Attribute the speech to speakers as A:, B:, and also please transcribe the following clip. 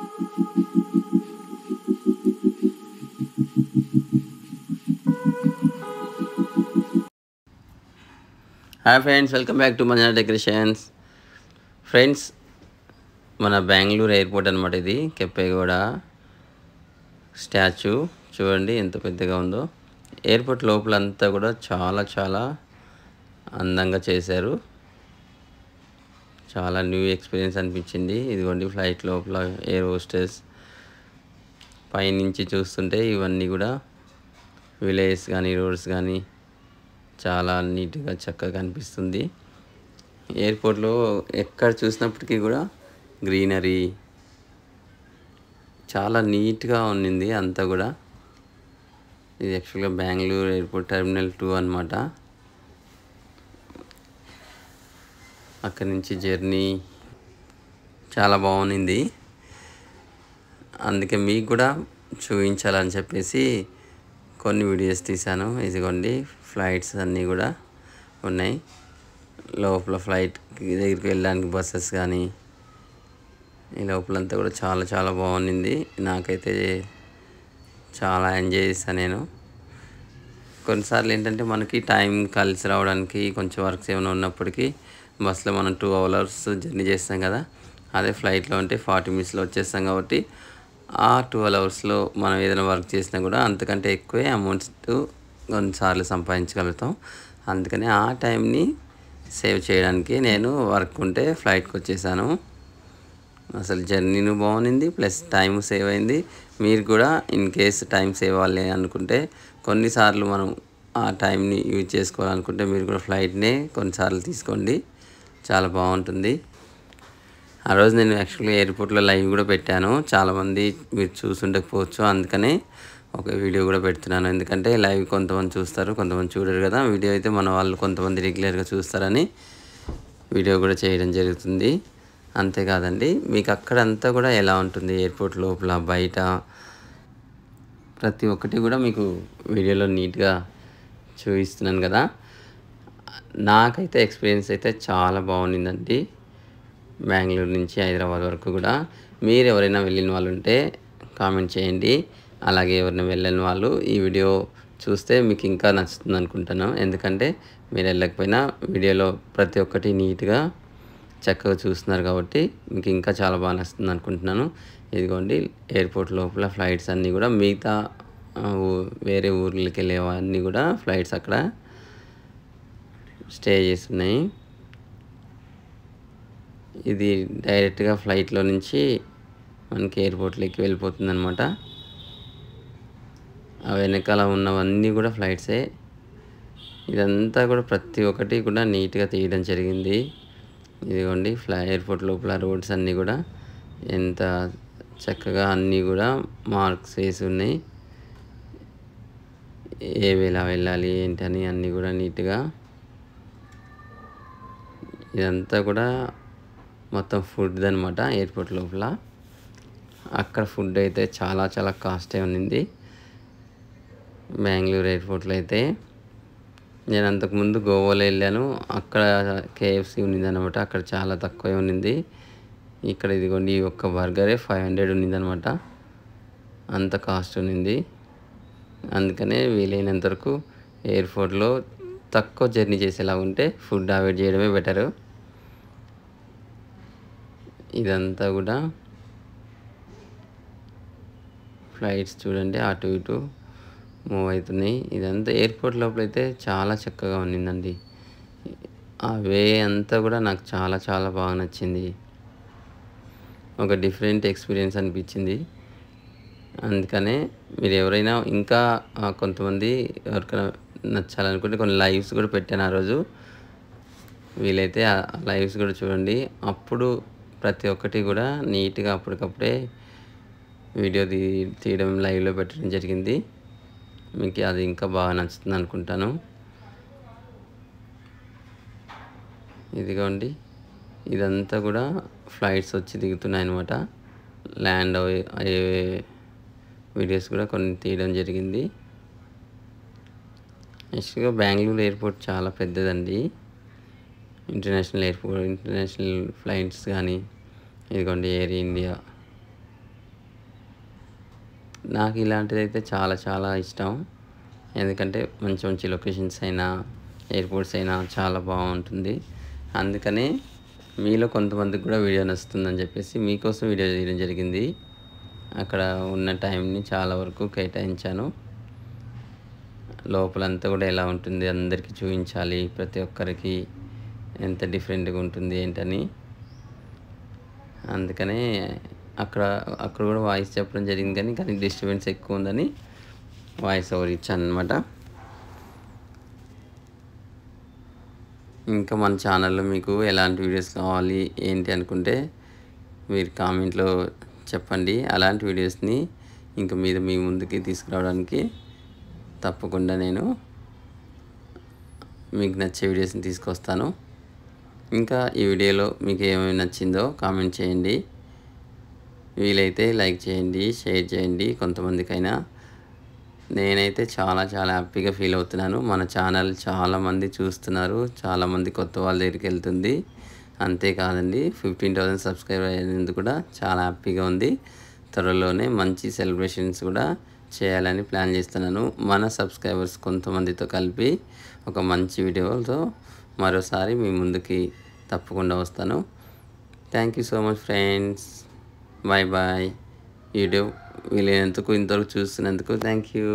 A: Hi friends, welcome back to Manjana decorations. Friends, మన Bengaluru airport అనమాట. ఇది కెంపేగౌడ స్టాచ్యూ చూడండి ఎంత పెద్దగా ఉందో. ఎయిర్పోర్ట్ లోపలంతా కూడా చాలా అందంగా చేశారు. చాలా న్యూ ఎక్స్పీరియన్స్ అనిపించింది. ఇదిగోండి ఫ్లైట్ లోపల ఎయిర్ హోస్టెస్ పైనుంచి చూస్తుంటే ఇవన్నీ కూడా విలేజెస్ కానీ రోడ్స్ కానీ చాలా నీట్గా చక్కగా కనిపిస్తుంది. ఎయిర్పోర్ట్లో ఎక్కడ చూసినప్పటికీ కూడా గ్రీనరీ చాలా నీట్గా ఉన్నింది అంతా కూడా. ఇది యాక్చువల్గా బెంగళూరు ఎయిర్పోర్ట్ టెర్మినల్ 2 అనమాట. అక్కడి నుంచి జర్నీ చాలా బాగుంది. అందుకే మీకు కూడా చూపించాలని చెప్పేసి కొన్ని వీడియోస్ తీశాను. ఇదిగోండి ఫ్లైట్స్ అన్నీ కూడా ఉన్నాయి. లోపల ఫ్లైట్ దగ్గరికి వెళ్ళడానికి బస్సెస్ కానీ ఈ లోపలంతా కూడా చాలా బాగుంది. నాకైతే చాలా ఎంజాయ్ చేశాను నేను. కొన్నిసార్లు ఏంటంటే మనకి టైం కలిసి రావడానికి కొంచెం వర్క్స్ ఏమైనా ఉన్నప్పటికీ బస్సులో మనం 2 hours జర్నీ చేస్తాం కదా. అదే ఫ్లైట్లో అంటే 40 minutesలో వచ్చేస్తాం కాబట్టి ఆ 12 hours మనం ఏదైనా వర్క్ చేసినా కూడా అంతకంటే ఎక్కువే అమౌంట్స్ కొన్నిసార్లు సంపాదించగలుగుతాం. అందుకని ఆ టైంని సేవ్ చేయడానికి నేను వర్క్ ఉంటే ఫ్లైట్కి వచ్చేసాను. అసలు జర్నీను బాగుంది, ప్లస్ టైం సేవ్ అయింది. మీరు కూడా ఇన్ కేస్ టైం సేవ్ అవ్వాలి అనుకుంటే కొన్నిసార్లు మనం ఆ టైంని యూజ్ చేసుకోవాలనుకుంటే మీరు కూడా ఫ్లైట్నే కొన్నిసార్లు తీసుకోండి, చాలా బాగుంటుంది. ఆ రోజు నేను యాక్చువల్గా ఎయిర్పోర్ట్లో లైవ్ కూడా పెట్టాను. చాలామంది మీరు చూసుండకపోవచ్చు, అందుకనే ఒక వీడియో కూడా పెడుతున్నాను. ఎందుకంటే లైవ్ కొంతమంది చూస్తారు, కొంతమంది చూడరు కదా. వీడియో అయితే మన వాళ్ళు కొంతమంది రెగ్యులర్గా చూస్తారని వీడియో కూడా చేయడం జరుగుతుంది. అంతేకాదండి, మీకు అక్కడంతా కూడా ఎలా ఉంటుంది, ఎయిర్పోర్ట్ లోపల బయట ప్రతి ఒక్కటి కూడా మీకు వీడియోలో నీట్గా చూపిస్తున్నాను కదా. నాకైతే ఎక్స్పీరియన్స్ అయితే చాలా బాగుండిందండి. బెంగళూరు నుంచి హైదరాబాద్ వరకు కూడా. మీరు ఎవరైనా వెళ్ళిన వాళ్ళు ఉంటే కామెంట్ చేయండి. అలాగే ఎవరైనా వెళ్ళని వాళ్ళు ఈ వీడియో చూస్తే మీకు ఇంకా నచ్చుతుంది అనుకుంటాను. ఎందుకంటే మీరు వెళ్ళకపోయినా వీడియోలో ప్రతి ఒక్కటి నీట్గా చక్కగా చూస్తున్నారు కాబట్టి మీకు ఇంకా చాలా బాగా నచ్చుతుంది అనుకుంటున్నాను. ఇదిగోండి ఎయిర్పోర్ట్ లోపల ఫ్లైట్స్ అన్నీ కూడా మిగతా వేరే ఊర్లకి వెళ్ళేవన్నీ కూడా ఫ్లైట్స్ అక్కడ స్టే చేస్తున్నాయి. ఇది డైరెక్ట్గా ఫ్లైట్లో నుంచి మనకి ఎయిర్పోర్ట్లోకి వెళ్ళిపోతుంది అనమాట. ఆ వెనకాల ఉన్నవన్నీ కూడా ఫ్లైట్సే. ఇదంతా కూడా ప్రతి ఒక్కటి కూడా నీట్గా తీయడం జరిగింది. ఇదిగోండి ఎయిర్పోర్ట్ లోపల రోడ్స్ అన్నీ కూడా ఎంత చక్కగా అన్నీ కూడా మార్క్స్ వేసి ఉన్నాయి. ఎలా వెళ్ళాలి ఏంటని అన్నీ కూడా నీట్గా. ఇదంతా కూడా మొత్తం ఫుడ్ అనమాట ఎయిర్పోర్ట్ లోపల. అక్కడ ఫుడ్ అయితే చాలా కాస్టే ఉన్నింది బెంగళూరు ఎయిర్పోర్ట్లో అయితే. నేను అంతకుముందు గోవాలో వెళ్ళాను, అక్కడ KFC ఉన్నింది అనమాట. అక్కడ చాలా తక్కువే ఉన్నింది. ఇక్కడ ఇదిగోండి ఈ ఒక్క బర్గరే 500 ఉన్నింది అనమాట. అంత కాస్ట్ ఉన్నింది. అందుకనే వీలైనంత వరకు ఎయిర్పోర్ట్లో తక్కువ జర్నీ చేసేలా ఉంటే ఫుడ్ అవాయిడ్ చేయడమే బెటరు. ఇదంతా కూడా ఫ్లైట్స్ చూడండి అటు ఇటు మూవ్ అవుతున్నాయి. ఇదంతా ఎయిర్పోర్ట్ లోపల అయితే చాలా చక్కగా ఉన్నిందండి. ఆ వే అంతా కూడా నాకు చాలా బాగా నచ్చింది. ఒక డిఫరెంట్ ఎక్స్పీరియన్స్ అనిపించింది. అందుకనే మీరు ఎవరైనా ఇంకా కొంతమంది ఎవరికైనా నచ్చాలనుకుంటే కొన్ని లైవ్స్ కూడా పెట్టాను ఆ రోజు. వీలైతే ఆ లైవ్స్ కూడా చూడండి. అప్పుడు ప్రతి ఒక్కటి కూడా నీట్గా అప్పటికప్పుడే వీడియో తీయడం లైవ్లో పెట్టడం జరిగింది. మీకు అది ఇంకా బాగా నచ్చుతుంది అనుకుంటాను. ఇదిగోండి ఇదంతా కూడా ఫ్లైట్స్ వచ్చి దిగుతున్నాయి అన్నమాట. ల్యాండ్ అయ్యే వీడియోస్ కూడా కొన్ని తీయడం జరిగింది. యాక్చువల్గా బెంగళూరు ఎయిర్పోర్ట్ చాలా పెద్దదండి. ఇంటర్నేషనల్ ఫ్లైట్స్ కానీ ఇదిగోండి ఎయిర్ ఇండియా నాకు ఇలాంటిదైతే చాలా చాలా ఇష్టం. ఎందుకంటే మంచి మంచి లొకేషన్స్ అయినా, ఎయిర్‌పోర్ట్స్ అయినా చాలా బాగుంటుంది. అందుకనే మీలో కొంతమందికి కూడా వీడియో నచ్చుతుందని చెప్పేసి మీకోసం వీడియో తీయడం జరిగింది. అక్కడ ఉన్న టైంని చాలా వరకు కేటాయించాను. లోపలంతా కూడా ఎలా ఉంటుంది అందరికీ చూపించాలి. ప్రతి ఒక్కరికి ఎంత డిఫరెంట్‌గా ఉంటుంది ఏంటని. అందుకనే అక్కడ అక్కడ కూడా వాయిస్ చెప్పడం జరిగింది కానీ డిస్టర్బెన్స్ ఎక్కువ ఉందని వాయిస్ ఓవర్ ఇచ్చాననమాట. ఇంకా మన ఛానల్లో మీకు ఎలాంటి వీడియోస్ కావాలి ఏంటి అనుకుంటే మీరు కామెంట్లో చెప్పండి. అలాంటి వీడియోస్ని ఇంకా మీ ముందుకి తీసుకురావడానికి తప్పకుండా నేను మీకు నచ్చే వీడియోస్ని తీసుకొస్తాను. ఇంకా ఈ వీడియోలో మీకు ఏమేమి నచ్చిందో కామెంట్ చేయండి. వీలైతే లైక్ చేయండి, షేర్ చేయండి కొంతమందికైనా. నేనైతే చాలా చాలా హ్యాపీగా ఫీల్ అవుతున్నాను. మన ఛానల్ చాలామంది చూస్తున్నారు, చాలామంది కొత్త వాళ్ళ దగ్గరికి వెళ్తుంది. అంతేకాదండి 15,000 సబ్స్క్రైబర్ అయినందుకు కూడా చాలా హ్యాపీగా ఉంది. త్వరలోనే మంచి సెలబ్రేషన్స్ కూడా చేయాలని ప్లాన్ చేస్తున్నాను. మన సబ్స్క్రైబర్స్ కొంతమందితో కలిపి ఒక మంచి వీడియోతో మరోసారి మీ ముందుకి తప్పకుండా వస్తాను. Thank you so much friends. Bye bye. Video వీలైనందుకు ఇంతవరకు చూస్తున్నందుకు థ్యాంక్ యూ.